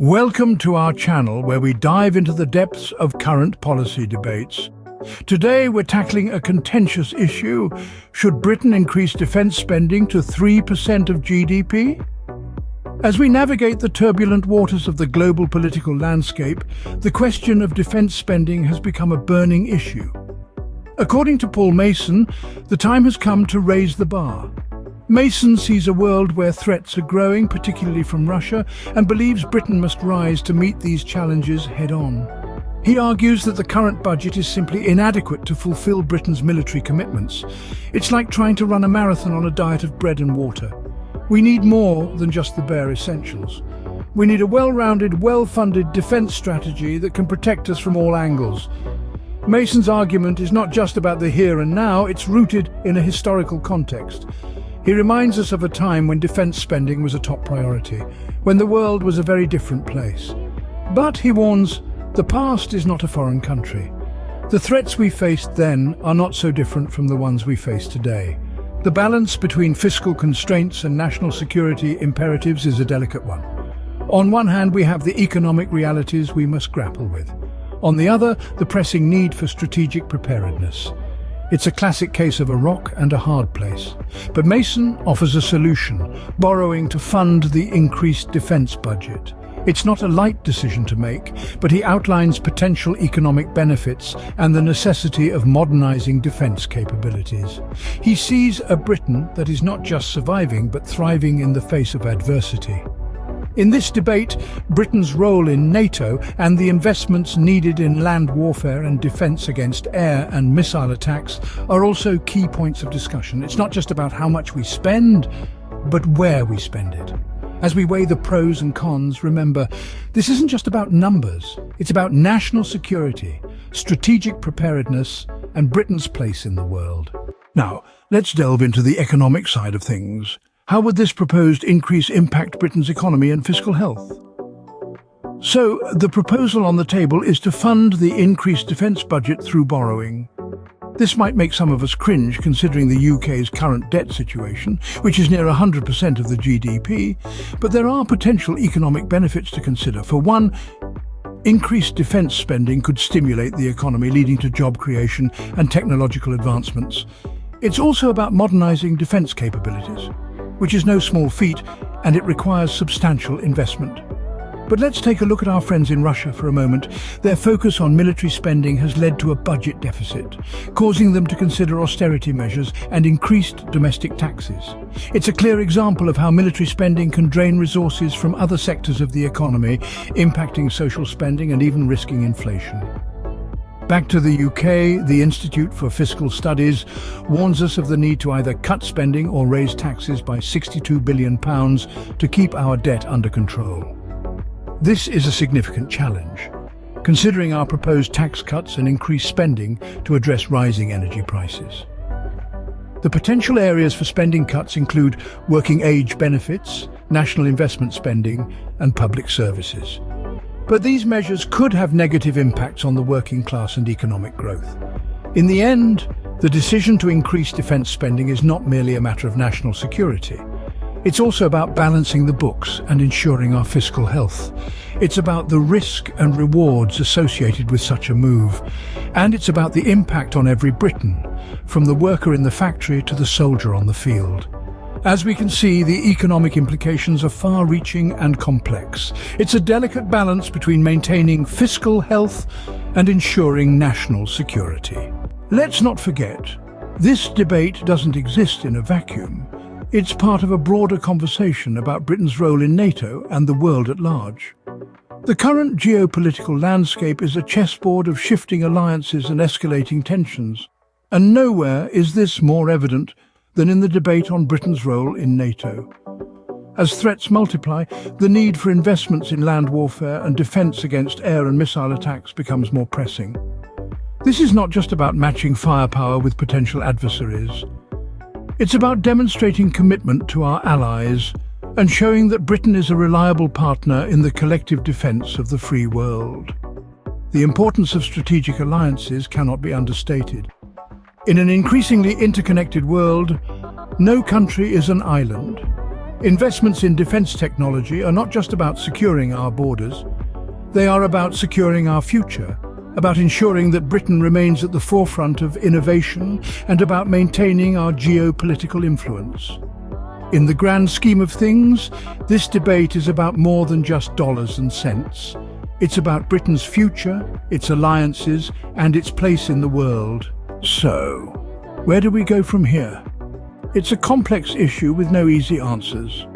Welcome to our channel where we dive into the depths of current policy debates. Today we're tackling a contentious issue. Should Britain increase defence spending to 3% of GDP? As we navigate the turbulent waters of the global political landscape, the question of defence spending has become a burning issue. According to Paul Mason, the time has come to raise the bar. Mason sees a world where threats are growing, particularly from Russia, and believes Britain must rise to meet these challenges head-on. He argues that the current budget is simply inadequate to fulfill Britain's military commitments. It's like trying to run a marathon on a diet of bread and water. We need more than just the bare essentials. We need a well-rounded, well-funded defence strategy that can protect us from all angles. Mason's argument is not just about the here and now, it's rooted in a historical context. He reminds us of a time when defence spending was a top priority, when the world was a very different place. But, he warns, the past is not a foreign country. The threats we faced then are not so different from the ones we face today. The balance between fiscal constraints and national security imperatives is a delicate one. On one hand, we have the economic realities we must grapple with. On the other, the pressing need for strategic preparedness. It's a classic case of a rock and a hard place. But Mason offers a solution, borrowing to fund the increased defence budget. It's not a light decision to make, but he outlines potential economic benefits and the necessity of modernising defence capabilities. He sees a Britain that is not just surviving, but thriving in the face of adversity. In this debate, Britain's role in NATO and the investments needed in land warfare and defence against air and missile attacks are also key points of discussion. It's not just about how much we spend, but where we spend it. As we weigh the pros and cons, remember, this isn't just about numbers. It's about national security, strategic preparedness, and Britain's place in the world. Now, let's delve into the economic side of things. How would this proposed increase impact Britain's economy and fiscal health? So, the proposal on the table is to fund the increased defence budget through borrowing. This might make some of us cringe considering the UK's current debt situation, which is near 100% of the GDP, but there are potential economic benefits to consider. For one, increased defence spending could stimulate the economy, leading to job creation and technological advancements. It's also about modernising defence capabilities, which is no small feat, and it requires substantial investment. But let's take a look at our friends in Russia for a moment. Their focus on military spending has led to a budget deficit, causing them to consider austerity measures and increased domestic taxes. It's a clear example of how military spending can drain resources from other sectors of the economy, impacting social spending and even risking inflation. Back to the UK, the Institute for Fiscal Studies warns us of the need to either cut spending or raise taxes by £62 billion to keep our debt under control. This is a significant challenge, considering our proposed tax cuts and increased spending to address rising energy prices. The potential areas for spending cuts include working age benefits, national investment spending, and public services. But these measures could have negative impacts on the working class and economic growth. In the end, the decision to increase defence spending is not merely a matter of national security. It's also about balancing the books and ensuring our fiscal health. It's about the risk and rewards associated with such a move. And it's about the impact on every Briton, from the worker in the factory to the soldier on the field. As we can see, the economic implications are far-reaching and complex. It's a delicate balance between maintaining fiscal health and ensuring national security. Let's not forget, this debate doesn't exist in a vacuum. It's part of a broader conversation about Britain's role in NATO and the world at large. The current geopolitical landscape is a chessboard of shifting alliances and escalating tensions, and nowhere is this more evident than in the debate on Britain's role in NATO. As threats multiply, the need for investments in land warfare and defence against air and missile attacks becomes more pressing. This is not just about matching firepower with potential adversaries. It's about demonstrating commitment to our allies and showing that Britain is a reliable partner in the collective defence of the free world. The importance of strategic alliances cannot be understated. In an increasingly interconnected world, no country is an island, Investments in defense technology are not just about securing our borders. They are about securing our future, about ensuring that Britain remains at the forefront of innovation, and about maintaining our geopolitical influence. In the grand scheme of things, this debate is about more than just dollars and cents. It's about Britain's future, its alliances, and its place in the world. So, where do we go from here? It's a complex issue with no easy answers.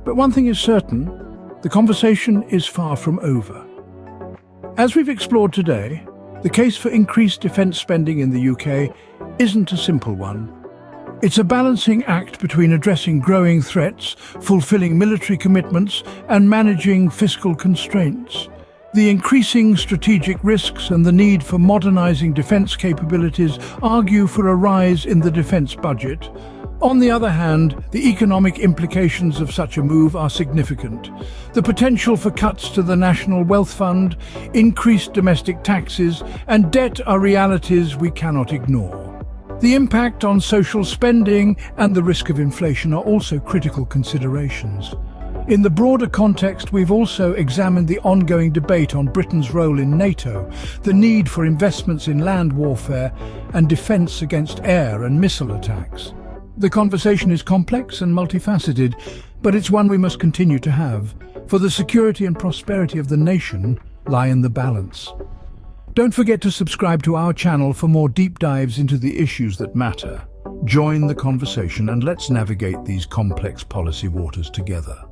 But one thing is certain, the conversation is far from over. As we've explored today, the case for increased defence spending in the UK isn't a simple one. It's a balancing act between addressing growing threats, fulfilling military commitments, and managing fiscal constraints. The increasing strategic risks and the need for modernising defence capabilities argue for a rise in the defence budget. On the other hand, the economic implications of such a move are significant. The potential for cuts to the National Wealth Fund, increased domestic taxes, and debt are realities we cannot ignore. The impact on social spending and the risk of inflation are also critical considerations. In the broader context, we've also examined the ongoing debate on Britain's role in NATO, the need for investments in land warfare, and defence against air and missile attacks. The conversation is complex and multifaceted, but it's one we must continue to have, for the security and prosperity of the nation lie in the balance. Don't forget to subscribe to our channel for more deep dives into the issues that matter. Join the conversation and let's navigate these complex policy waters together.